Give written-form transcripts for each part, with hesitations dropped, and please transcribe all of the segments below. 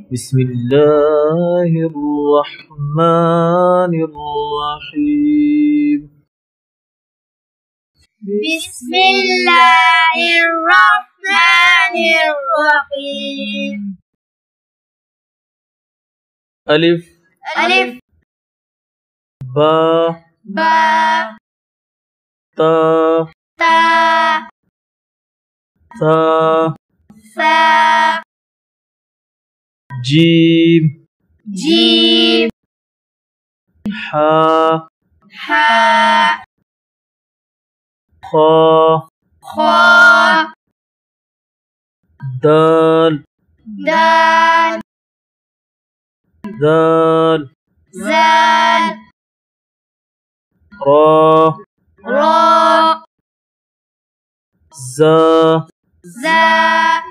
بسم الله الرحمن الرحيم. بسم الله الرحمن الرحيم. ألف ألف با با تا تا ثا ثا جيم جيم حا حا خا خا دال دال ذال زال را را زا زا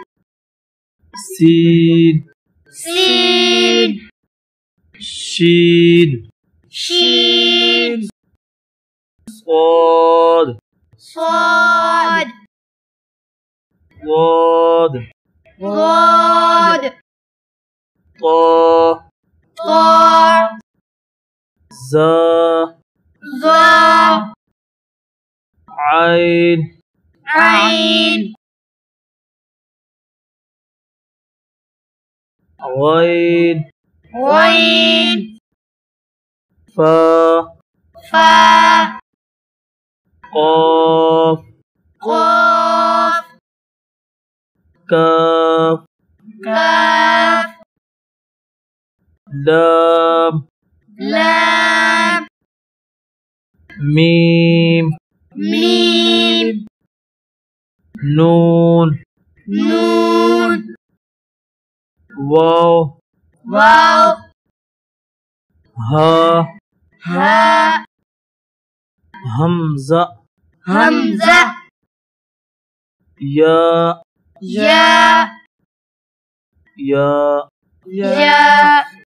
سين سين شين شين صاد صاد ضاد ضاد طا طا زا ظا عين عين غين غين فا فا قاف قاف كاف كاف لام لام ميم ميم نون نون واو واو ها ها همزة همزة يا يا يا يا